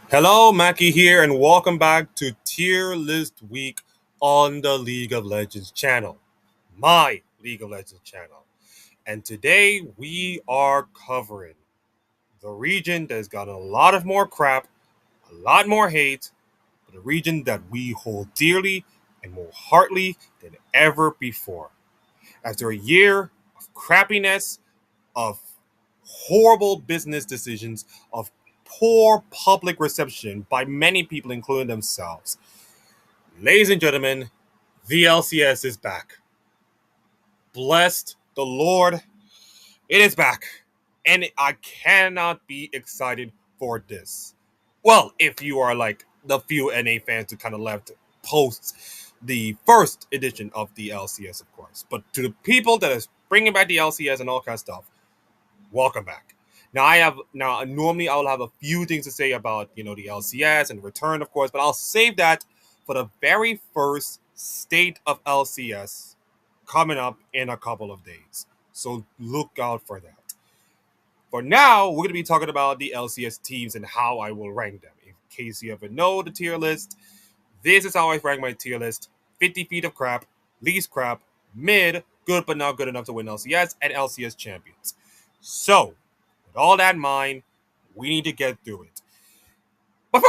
Hello, Mackie here, and welcome back to Tier List Week on the League of Legends channel, my League of Legends channel. And today we are covering the region that's got a lot of more crap, a lot more hate, but a region that we hold dearly and more heartily than ever before. After a year of crappiness, of horrible business decisions, of poor public reception by many people, including themselves. Ladies and gentlemen, the LCS is back. Blessed the Lord, it is back. And I cannot be excited for this. Well, if you are like the few NA fans who kind of left post the first edition of the LCS, of course. But to the people that is bringing back the LCS and all kind of stuff, welcome back. Now normally I will have a few things to say about the LCS and return, of course, but I'll save that for the very first state of LCS coming up in a couple of days. So look out for that. For now, we're going to be talking about the LCS teams and how I will rank them. In case you ever know the tier list, this is how I rank my tier list: 50 feet of crap, least crap, mid, good but not good enough to win LCS, and LCS champions. So, with all that in mind, we need to get through it. But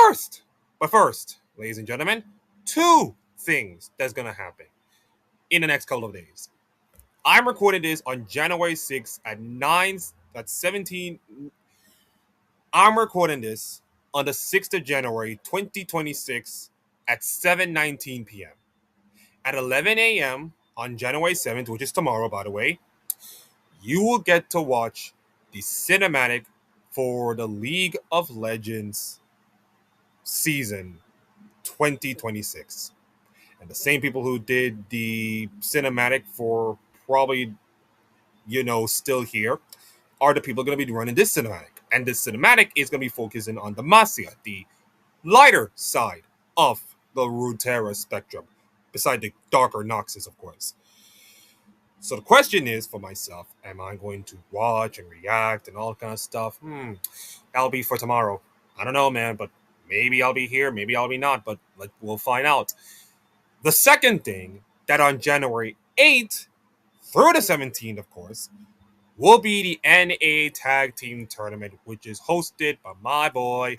first, ladies and gentlemen, two things that's going to happen in the next couple of days. I'm recording this on January 6th at 17. I'm recording this on the 6th of January 2026 at 7:19 p.m. At 11 a.m. on January 7th, which is tomorrow, by the way, you will get to watch the cinematic for the League of Legends season 2026. And the same people who did the cinematic for probably, still here are the people going to be running this cinematic. And this cinematic is going to be focusing on Demacia, the lighter side of the Runeterra spectrum, beside the darker Noxus, of course. So the question is for myself, am I going to watch and react and all kind of stuff? That'll be for tomorrow. I don't know, man, but maybe I'll be here, maybe I'll be not, but we'll find out. The second thing, that on January 8th through the 17th, of course, will be the NA Tag Team Tournament, which is hosted by my boy,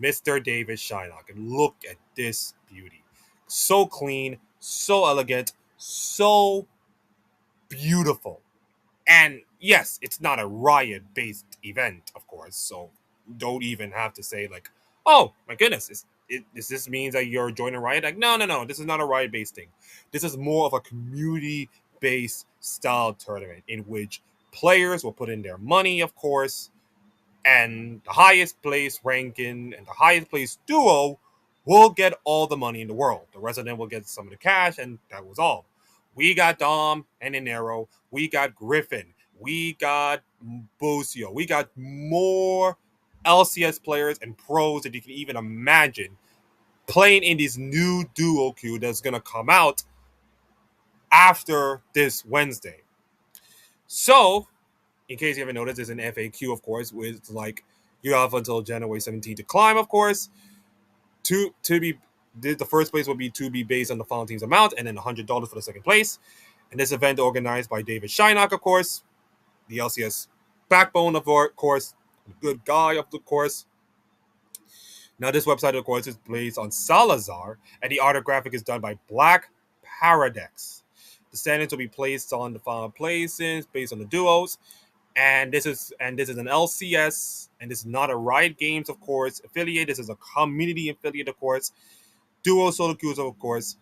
Mr. David Shylock. And look at this beauty. So clean, so elegant, so beautiful. And yes, it's not a riot based event, of course. So don't even have to say, like, oh my goodness, does this means that you're joining Riot? Like, no, no, no. This is not a Riot based thing. This is more of a community based style tournament in which players will put in their money, of course, and the highest place ranking and the highest place duo will get all the money in the world. The rest of them will get some of the cash, and that was all. We got Dom and Inero. We got Griffin. We got Busio. We got more LCS players and pros that you can even imagine playing in this new duo queue that's going to come out after this Wednesday. So, in case you haven't noticed, there's an FAQ, of course, with like you have until January 17th to climb, of course. To be the first place will be to be based on the final team's amount, and then $100 for the second place. And this event organized by David Shylock, of course, the LCS backbone, of course, good guy, of the course. Now, this website, of course, is based on Salazar, and the art graphic is done by Black Paradex. The standings will be placed on the final places based on the duos, and this is an LCS, and this is not a Riot Games, of course, affiliate. This is a community affiliate, of course. Duo solo queues, of course.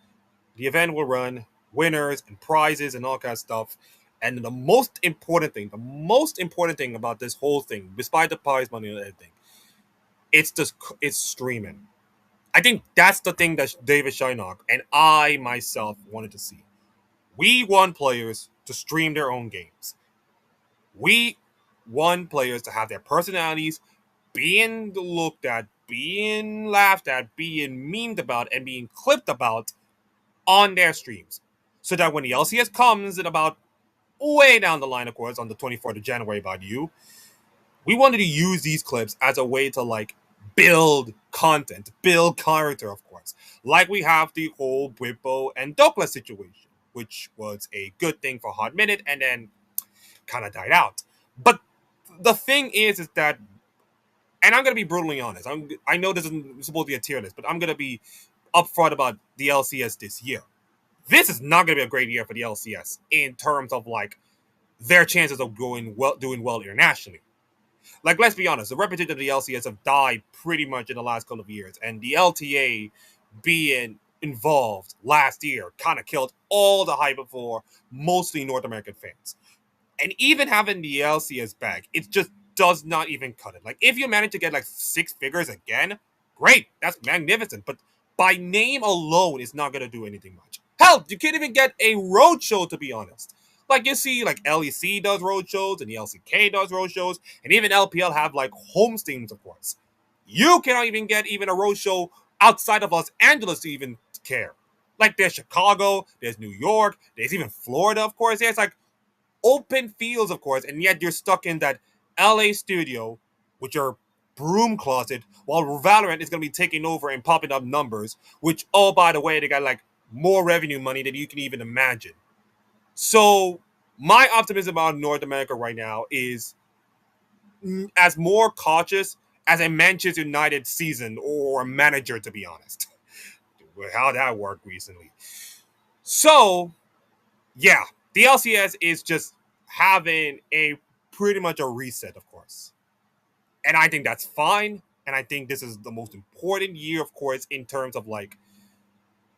The event will run winners and prizes and all kind of stuff. And the most important thing about this whole thing, despite the prize money and everything, it's streaming. I think that's the thing that David Shylock and I myself wanted to see. We want players to stream their own games. We want players to have their personalities being looked at, being laughed at, being memed about, and being clipped about on their streams. So that when the LCS comes in about way down the line, of course, on the 24th of January by you, we wanted to use these clips as a way to like build content, build character, of course. Like we have the whole Bwipo and Douglas situation, which was a good thing for a hot minute and then kind of died out. But the thing is that, and I'm gonna be brutally honest. I know this isn't supposed to be a tier list, but I'm gonna be upfront about the LCS this year. This is not gonna be a great year for the LCS in terms of like their chances of doing well internationally. Like, let's be honest, the reputation of the LCS have died pretty much in the last couple of years, and the LTA being involved last year kind of killed all the hype for mostly North American fans. And even having the LCS back, it just does not even cut it. Like, if you manage to get like 6 figures again, great, that's magnificent. But by name alone, it's not gonna do anything much. Hell, you can't even get a roadshow, to be honest. Like, you see, like LEC does roadshows and the LCK does roadshows, and even LPL have like home streams, of course. You cannot even get even a roadshow outside of Los Angeles to even care. Like, there's Chicago, there's New York, there's even Florida, of course. Yeah, it's like open fields, of course, and yet you're stuck in that LA studio with your broom closet while Valorant is going to be taking over and popping up numbers, which, oh, by the way, they got like more revenue money than you can even imagine. So, my optimism about North America right now is as more cautious as a Manchester United season or manager, to be honest. How that worked recently. So, yeah, the LCS is just having a pretty much a reset, of course. And I think that's fine. And I think this is the most important year, of course, in terms of like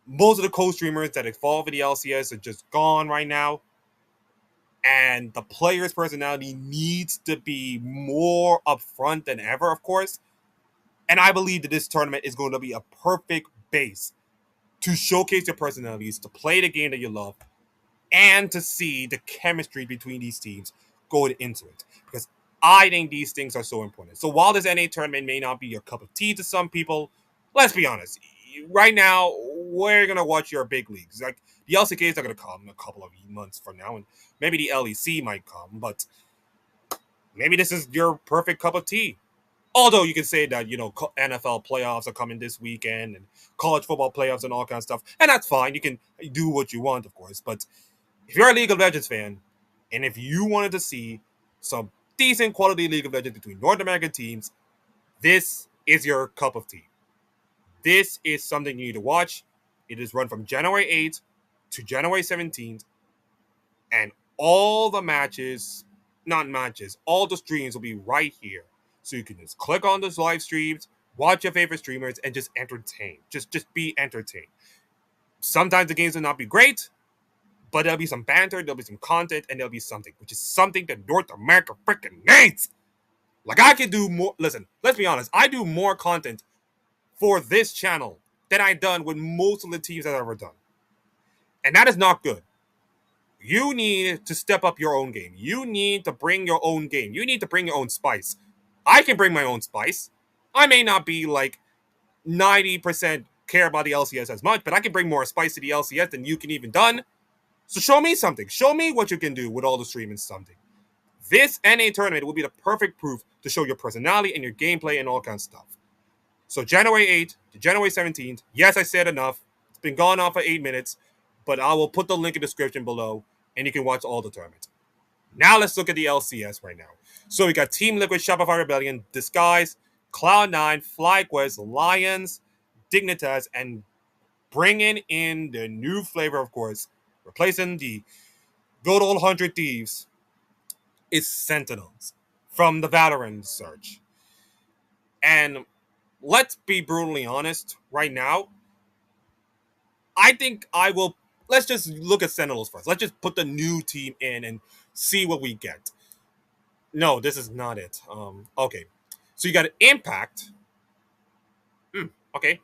most of the co-streamers that involved in the LCS are just gone right now. And the player's personality needs to be more upfront than ever, of course. And I believe that this tournament is going to be a perfect base to showcase your personalities, to play the game that you love, and to see the chemistry between these teams going into it. Because I think these things are so important. So while this NA tournament may not be your cup of tea to some people, let's be honest. Right now, we're going to watch your big leagues. Like, the LCK is not going to come in a couple of months from now, and maybe the LEC might come, but maybe this is your perfect cup of tea. Although you can say that, NFL playoffs are coming this weekend and college football playoffs and all kinds of stuff, and that's fine. You can do what you want, of course, but if you're a League of Legends fan, and if you wanted to see some decent quality League of Legends between North American teams, this is your cup of tea. This is something you need to watch. It is run from January 8th to January 17th, and all the matches, not matches, all the streams will be right here. So you can just click on those live streams, watch your favorite streamers, and just entertain. Just be entertained. Sometimes the games will not be great, but there'll be some banter, there'll be some content, and there'll be something, which is something that North America freaking needs. Like, I can do more. Listen, let's be honest. I do more content for this channel than I've done with most of the teams I've ever done. And that is not good. You need to step up your own game. You need to bring your own game. You need to bring your own spice. I can bring my own spice. I may not be like 90% care about the LCS as much, but I can bring more spice to the LCS than you can even done. So show me something. Show me what you can do with all the streaming something. This NA tournament will be the perfect proof to show your personality and your gameplay and all kinds of stuff. So January 8th to January 17th. Yes, I said enough. It's been gone on for 8 minutes, but I will put the link in the description below, and you can watch all the tournaments. Now let's look at the LCS right now. So we got Team Liquid, Shopify Rebellion, Disguise, Cloud9, FlyQuest, Lions, Dignitas, and bringing in the new flavor, of course, replacing the good old 100 Thieves, is Sentinels from the Valorant search. And let's be brutally honest right now. I think I will. Let's just look at Sentinels first. Let's just put the new team in and see what we get. No, this is not it. Okay. So you got Impact. Okay.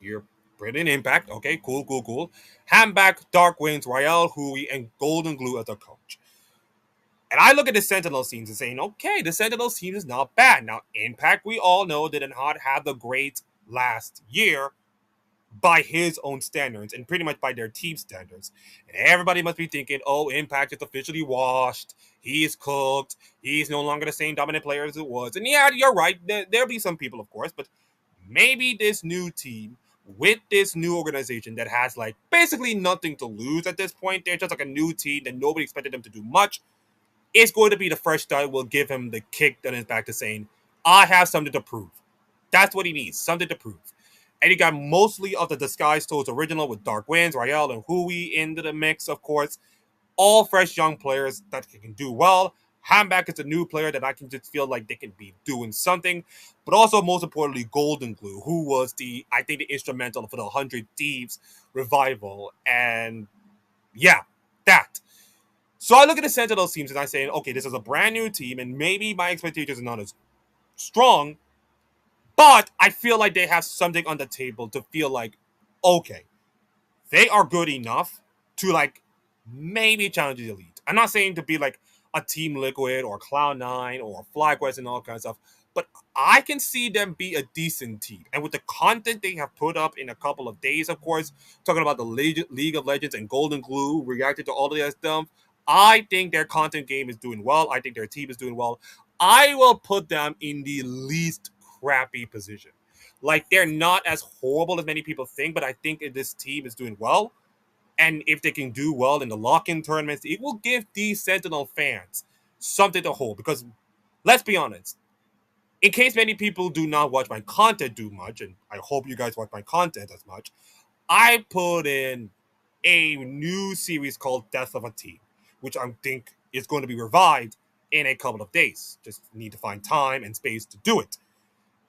You're pretty in Impact. Okay, cool. Handback, Dark Winds, Royale, Hui, and Golden Glue as a coach. And I look at the Sentinels teams and saying, okay, the Sentinels team is not bad. Now, Impact, we all know, did not have the great last year. by his own standards and pretty much by their team standards. And everybody must be thinking, oh, Impact is officially washed. He is cooked. He's no longer the same dominant player as it was. And yeah, you're right. There'll be some people, of course, but maybe this new team with this new organization that has like basically nothing to lose at this point, they're just like a new team that nobody expected them to do much. It's going to be the fresh start will give him the kick that is back to saying, I have something to prove. That's what he needs, something to prove. And he got mostly of the Disguised Toads original with Dark Winds, Rael, and Hui into the mix, of course. All fresh young players that can do well. Hamback is a new player that I can just feel like they can be doing something. But also, most importantly, Golden Glue, who was I think, the instrumental for the 100 Thieves revival. And yeah, that. So I look at the Sentinel teams and I'm saying, okay, this is a brand new team, and maybe my expectations are not as strong, but I feel like they have something on the table to feel like, okay, they are good enough to like maybe challenge the elite. I'm not saying to be like a Team Liquid or Cloud9 or FlyQuest and all kinds of stuff, but I can see them be a decent team. And with the content they have put up in a couple of days, of course, talking about the League of Legends and Golden Glue, reacted to all of that stuff, I think their content game is doing well. I think their team is doing well. I will put them in the least crappy position. Like they're not as horrible as many people think, but I think this team is doing well. And if they can do well in the lock-in tournaments, it will give these Sentinel fans something to hold. Because let's be honest, in case many people do not watch my content too much, and I hope you guys watch my content as much, I put in a new series called Death of a Team, which I think is going to be revived in a couple of days. Just need to find time and space to do it.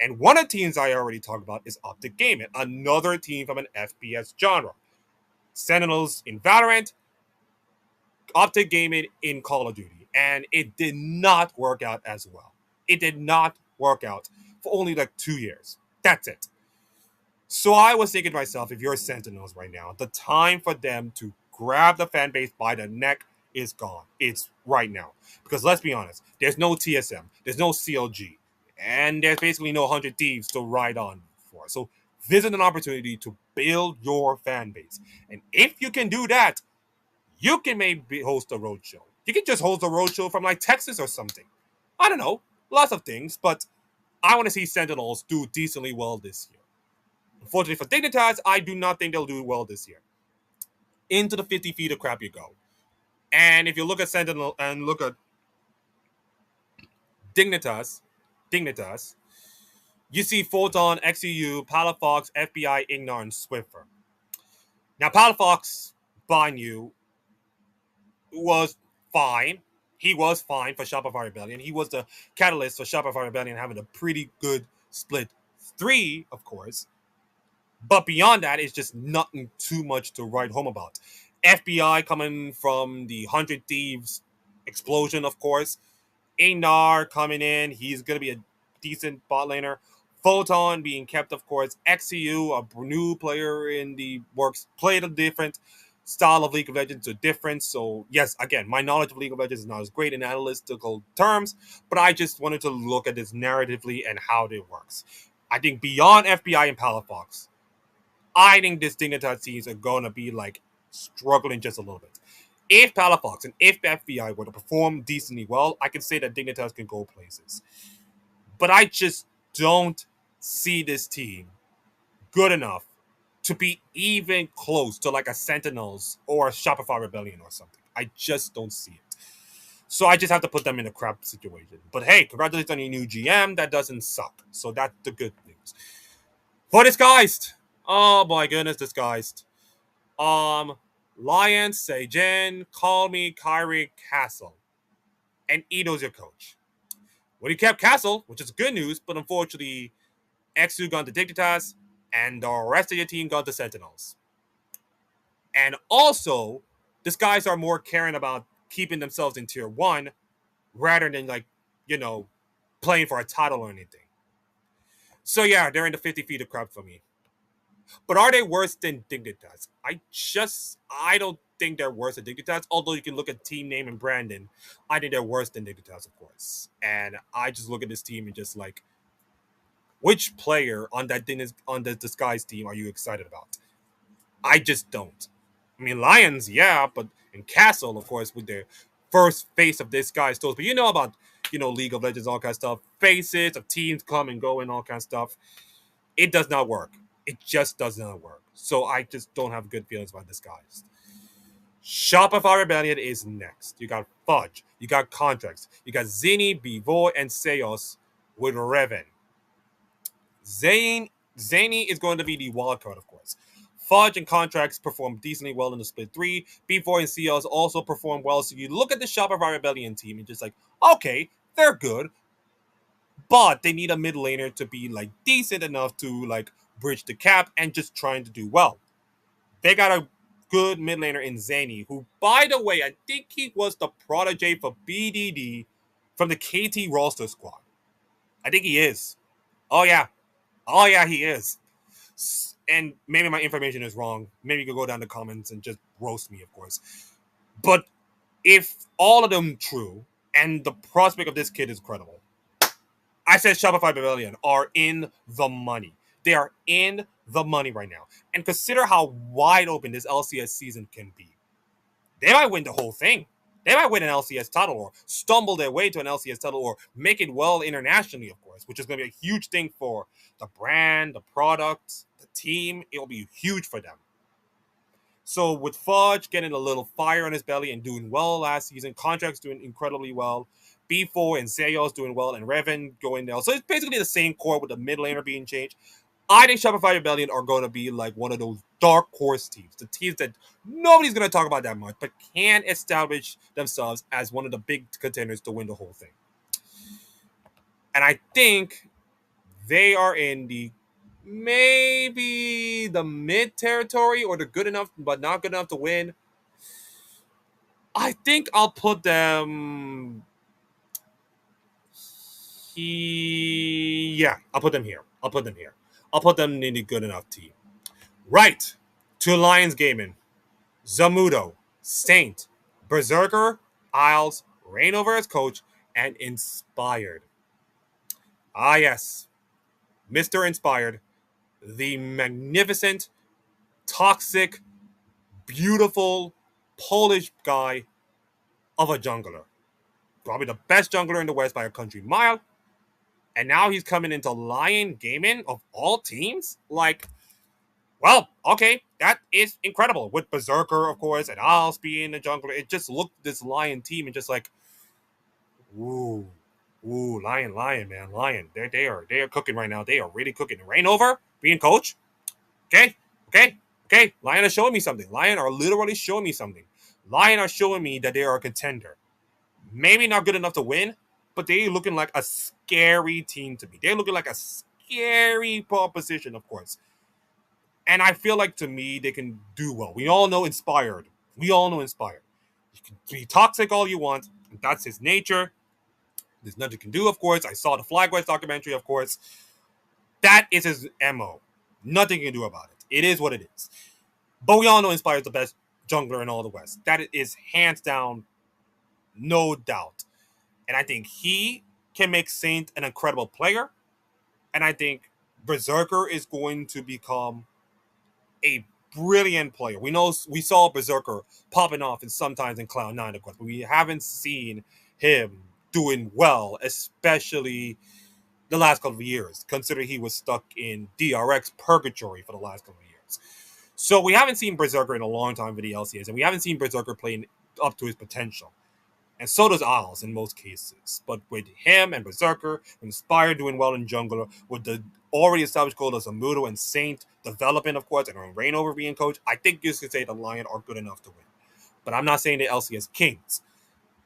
And one of the teams I already talked about is Optic Gaming, another team from an FPS genre. Sentinels in Valorant, Optic Gaming in Call of Duty. And it did not work out as well. It did not work out for only like 2 years. That's it. So I was thinking to myself, if you're Sentinels right now, the time for them to grab the fan base by the neck is gone. It's right now. Because let's be honest, there's no TSM, there's no CLG, and there's basically no 100 Thieves to ride on for. So this is an opportunity to build your fan base. And if you can do that, you can maybe host a roadshow. You can just host a roadshow from like Texas or something. I don't know. Lots of things, but I want to see Sentinels do decently well this year. Unfortunately for Dignitas, I do not think they'll do well this year. Into the 50 feet of crap you go. And if you look at Sentinel and look at Dignitas, you see Photon, XEU, Palafox, FBI, Ignar, and Swiffer. Now, Palafox, mind you, was fine. He was fine for Shopify Rebellion. He was the catalyst for Shopify Rebellion having a pretty good split 3, of course. But beyond that, it's just nothing too much to write home about. FBI coming from the 100 Thieves explosion, of course. Einar coming in. He's going to be a decent bot laner. Photon being kept, of course. XCU, a new player in the works, played a different style of League of Legends, a difference. So, yes, again, my knowledge of League of Legends is not as great in analytical terms, but I just wanted to look at this narratively and how it works. I think beyond FBI and Palafox, I think this Dignitas teams are going to be like struggling just a little bit. If Palafox and if FBI were to perform decently well, I can say that Dignitas can go places. But I just don't see this team good enough to be even close to like a Sentinels or a Shopify Rebellion or something. I just don't see it. So I just have to put them in a crap situation. But hey, congratulations on your new GM. That doesn't suck. So that's the good news. For Disguised. Oh my goodness, Disguised. Lion, Seijin, Call Me, Kyrie, Castle. And Ito's your coach. Well, you kept Castle, which is good news, but unfortunately, Exu gone to Dignitas, and the rest of your team gone to Sentinels. And also, these guys are more caring about keeping themselves in tier 1 rather than, like, playing for a title or anything. So yeah, they're in the 50 feet of crap for me. But are they worse than Dignitas? I don't think they're worse than Dignitas. Although you can look at team name and Brandon, I think they're worse than Dignitas, of course. And I just look at this team and just like, Which player on the Disguise team are you excited about? I just don't. I mean, Lions, yeah, but in Castle, of course, with their first face of Disguise stores. But you know about League of Legends, all kind of stuff. Faces of teams come and go and all kind of stuff. It does not work. It just does not work. So I just don't have good feelings about Disguise. Shopify Rebellion is next. You got Fudge, you got Contracts, you got Zini, Bivor, and Seos with Revan. Zany is going to be the wild card, of course. Fudge and Contracts perform decently well in the split 3. B4 and Seos also perform well. So you look at the Shopify Rebellion team and just like, okay, they're good, but they need a mid laner to be like decent enough to like bridge the gap and just trying to do well. They got a good mid laner in Zany, who, by the way, I think he was the protege for BDD from the KT roster squad. I think he is. Oh yeah, he is. And maybe my information is wrong. Maybe you could go down the comments and just roast me, of course. But if all of them true, and the prospect of this kid is credible, I said Shopify Pavilion are in the money. They are in the money right now. And consider how wide open this LCS season can be. They might win the whole thing. They might win an LCS title or stumble their way to an LCS title or make it well internationally, of course, which is going to be a huge thing for the brand, the product, the team. It will be huge for them. So with Fudge getting a little fire on his belly and doing well last season, Contracts doing incredibly well, B4 and Seos doing well, and Revan going down. So it's basically the same core with the mid laner being changed. I think Shopify Rebellion are going to be like one of those dark horse teams, the teams that nobody's going to talk about that much, but can establish themselves as one of the big contenders to win the whole thing. And I think they are in the maybe the mid territory or the good enough but not good enough to win. I think I'll put them. I'll put them here. I'll put them in the good enough team. Right. To Lions Gaming, Zamudo, Saint, Berserker, Isles, Reignover as coach, and Inspired. Ah, yes. Mr. Inspired, the magnificent, toxic, beautiful Polish guy of a jungler. Probably the best jungler in the West by a country mile. And now he's coming into Lion Gaming of all teams? Like, well, okay, that is incredible. With Berserker, of course, and Isles being the jungler, it just looked this Lion team and just like, ooh, Lion, man, Lion. They are cooking right now. They are really cooking. Reignover being coach. Okay. Lion are showing me something. Lion are literally showing me something. Lion are showing me that they are a contender. Maybe not good enough to win, but they looking like a scary team to me. They're looking like a scary proposition, of course. And I feel like, to me, they can do well. We all know Inspired. You can be toxic all you want. That's his nature. There's nothing you can do, of course. I saw the Flag West documentary, of course. That is his MO. Nothing you can do about it. It is what it is. But we all know Inspired's the best jungler in all the West. That is hands down, no doubt. And I think he can make Saint an incredible player. And I think Berserker is going to become a brilliant player. We saw Berserker popping off sometimes in Cloud9, of course, but we haven't seen him doing well, especially the last couple of years, considering he was stuck in DRX purgatory for the last couple of years. So we haven't seen Berserker in a long time for the LCS, and we haven't seen Berserker playing up to his potential. And so does Isles in most cases. But with him and Berserker, Inspired doing well in jungler, with the already established goal of Zamudo and Saint developing, of course, and Reignover being coach, I think you could say the Lion are good enough to win. But I'm not saying the LCS Kings.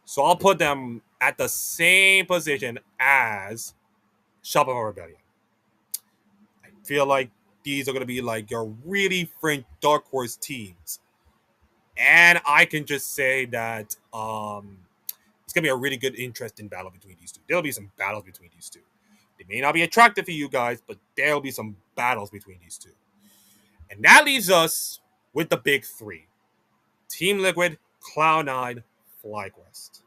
So I'll put them at the same position as Shopify Rebellion. I feel like these are going to be like your really fringe dark horse teams. And I can just say that it's going to be a really good, interesting battle between these two. There'll be some battles between these two. They may not be attractive for you guys, but there'll be some battles between these two. And that leaves us with the big three. Team Liquid, Cloud9, FlyQuest.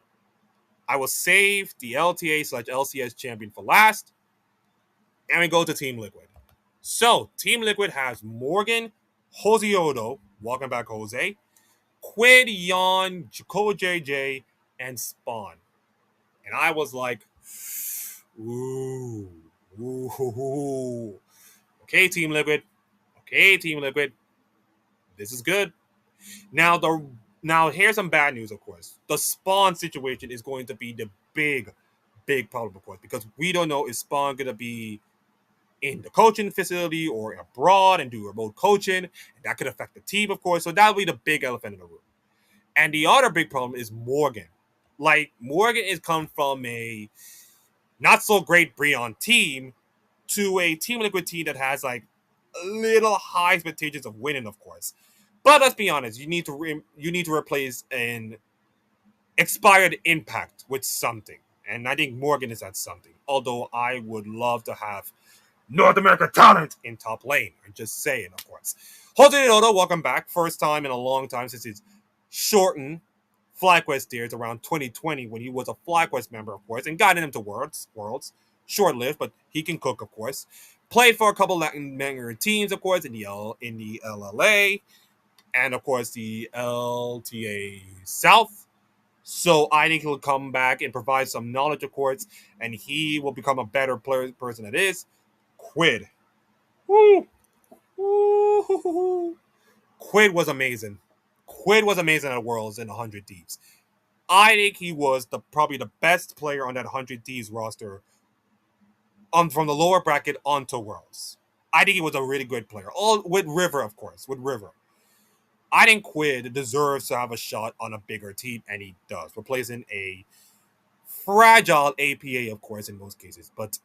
I will save the LTA/LCS champion for last. And we go to Team Liquid. So, Team Liquid has Morgan, Jose Odo, welcome back, Jose, Quid, Yon, Jaco JJ, and Spawn. And I was like, ooh, ooh. Okay, Team Liquid. Okay, Team Liquid. This is good. Now here's some bad news, of course. The Spawn situation is going to be the big problem, of course, because we don't know if Spawn gonna be in the coaching facility or abroad and do remote coaching, and that could affect the team, of course. So that'll be the big elephant in the room. And the other big problem is Morgan. Like Morgan is come from a not so great Breon team to a Team Liquid team that has like a little high expectations of winning, of course. But let's be honest, you need to replace an expired impact with something, and I think Morgan is that something. Although I would love to have North America talent in top lane. I'm just saying, of course. Jose Dodo, welcome back. First time in a long time since he's shortened FlyQuest years around 2020 when he was a FlyQuest member, of course, and got into Worlds. Short-lived, but he can cook, of course. Played for a couple Latin American teams, of course, in the LLA, and of course the LTA South. So I think he'll come back and provide some knowledge, of course, and he will become a better person than it is. Quid. Woo! Woo! Quid was amazing. Quid was amazing at Worlds in 100 Thieves. I think he was probably the best player on that 100 Thieves roster from the lower bracket onto Worlds. I think he was a really good player. All with River, of course. With River. I think Quid deserves to have a shot on a bigger team, and he does. Replacing a fragile APA, of course, in most cases. But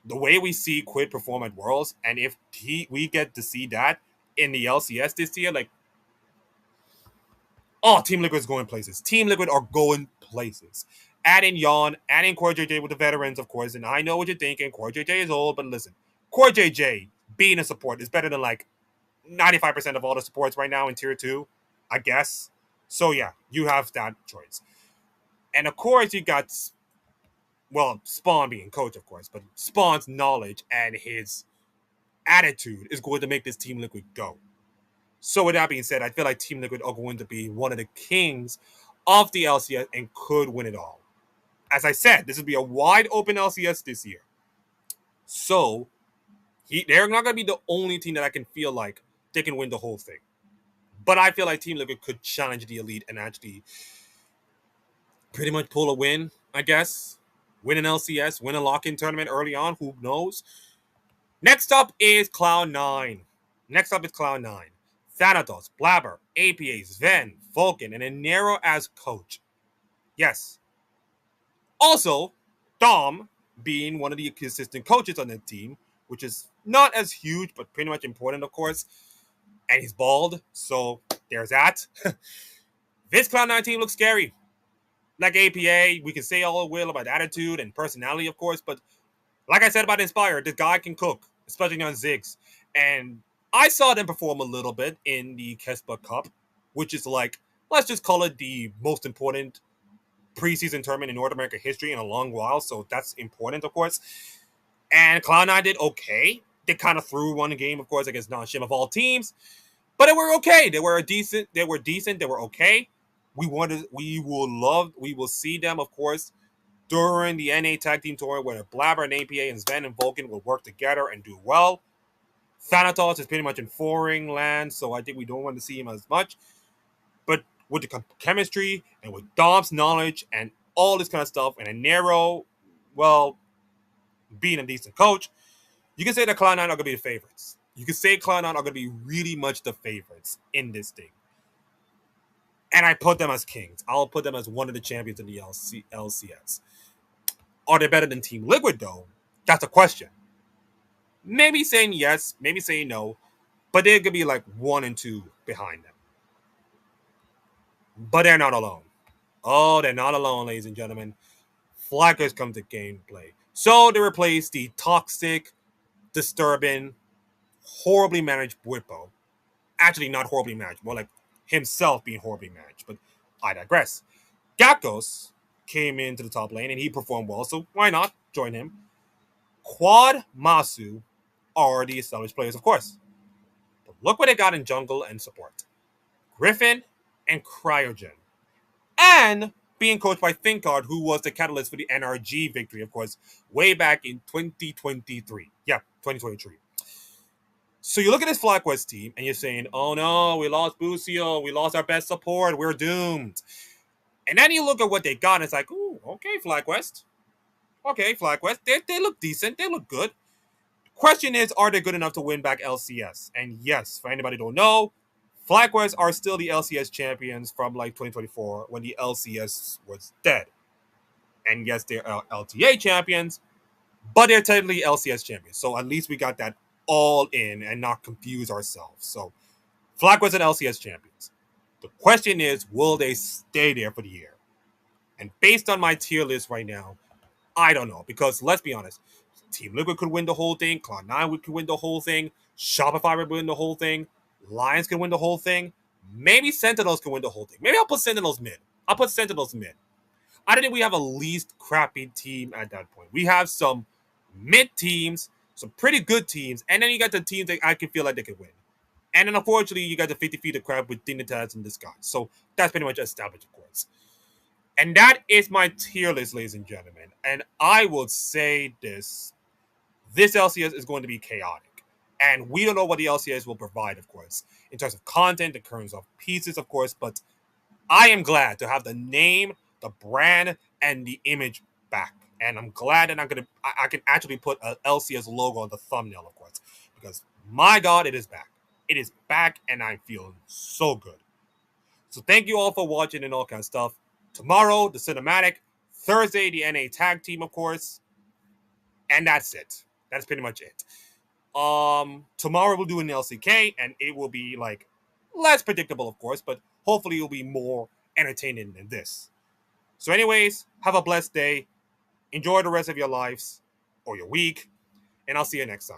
the way we see Quid perform at Worlds, and if we get to see that in the LCS this year, like, oh, Team Liquid is going places. Team Liquid are going places. Adding Yon, adding Core JJ with the veterans, of course, and I know what you're thinking. Core JJ is old, but listen, Core JJ being a support is better than like 95% of all the supports right now in Tier 2, I guess. So yeah, you have that choice. And of course, you got, well, Spawn being coach, of course, but Spawn's knowledge and his attitude is going to make this Team Liquid go. So with that being said, I feel like Team Liquid are going to be one of the kings of the LCS and could win it all. As I said, this will be a wide open LCS this year. So they're not going to be the only team that I can feel like they can win the whole thing. But I feel like Team Liquid could challenge the Elite and actually pretty much pull a win, I guess. Win an LCS, win a lock-in tournament early on, who knows? Next up is Cloud9. Thanatos, Blabber, APA, Sven, Vulcan, and Enero as coach. Yes. Also, Dom being one of the assistant coaches on the team, which is not as huge, but pretty much important, of course. And he's bald, so there's that. This Cloud9 team looks scary. Like APA, we can say all we will about attitude and personality, of course, but like I said about Inspire, this guy can cook, especially on Ziggs. And I saw them perform a little bit in the Kespa Cup, which is like, let's just call it the most important preseason tournament in North America history in a long while. So that's important, of course. And Cloud9 did okay. They kind of threw one game, of course, against non-shim of all teams. But they were okay. They were decent. They were okay. We will see them, of course, during the NA Tag Team Tour where Blabber and APA and Sven and Vulcan will work together and do well. Thanatos is pretty much in foreign land, so I think we don't want to see him as much. But with the chemistry and with Dom's knowledge and all this kind of stuff, and a narrow, well, being a decent coach, you can say that Cloud9 are going to be the favorites. You can say Cloud9 are going to be really much the favorites in this thing. And I put them as kings. I'll put them as one of the champions in the LCS. Are they better than Team Liquid, though? That's a question. Maybe saying yes, maybe saying no, but they're going to be like 1 and 2 behind them. But they're not alone. Oh, they're not alone, ladies and gentlemen. Flaggers come to gameplay. So they replace the toxic, disturbing, horribly managed Bwipo. Actually, not horribly managed, more like himself being horribly managed, but I digress. Gakos came into the top lane and he performed well, so why not join him? Quad Masu are the established players, of course. But look what they got in jungle and support. Griffin and Cryogen. And being coached by Thinkard, who was the catalyst for the NRG victory, of course, way back in 2023. Yeah, 2023. So you look at this FlyQuest team and you're saying, oh no, we lost Busio, we lost our best support, we're doomed. And then you look at what they got and it's like, ooh, okay, FlyQuest. Okay, FlyQuest. They look decent, they look good. Question is, are they good enough to win back LCS? And yes, for anybody who don't know, FlyQuest are still the LCS champions from like 2024 when the LCS was dead. And yes, they're LTA champions, but they're technically LCS champions. So at least we got that all in and not confuse ourselves. So FlyQuest and LCS champions. The question is, will they stay there for the year? And based on my tier list right now, I don't know. Because let's be honest, Team Liquid could win the whole thing. Cloud9 could win the whole thing. Shopify would win the whole thing. Lions can win the whole thing. Maybe Sentinels can win the whole thing. Maybe I'll put Sentinels mid. I'll put Sentinels mid. I don't think we have a least crappy team at that point. We have some mid teams, some pretty good teams, and then you got the teams that I can feel like they could win. And then unfortunately, you got the 50 feet of crap with Dignitas and this guy. So that's pretty much established, of course. And that is my tier list, ladies and gentlemen. And I will say this. This LCS is going to be chaotic. And we don't know what the LCS will provide, of course, in terms of content, in terms of pieces, of course. But I am glad to have the name, the brand, and the image back. And I'm glad that I can actually put an LCS logo on the thumbnail, of course. Because, my God, it is back. It is back, and I'm feeling so good. So thank you all for watching and all kind of stuff. Tomorrow, the cinematic. Thursday, the NA tag team, of course. And that's it. That's pretty much it. Tomorrow we'll do an LCK, and it will be like less predictable, of course, but hopefully it'll be more entertaining than this. So, anyways, have a blessed day. Enjoy the rest of your lives or your week, and I'll see you next time.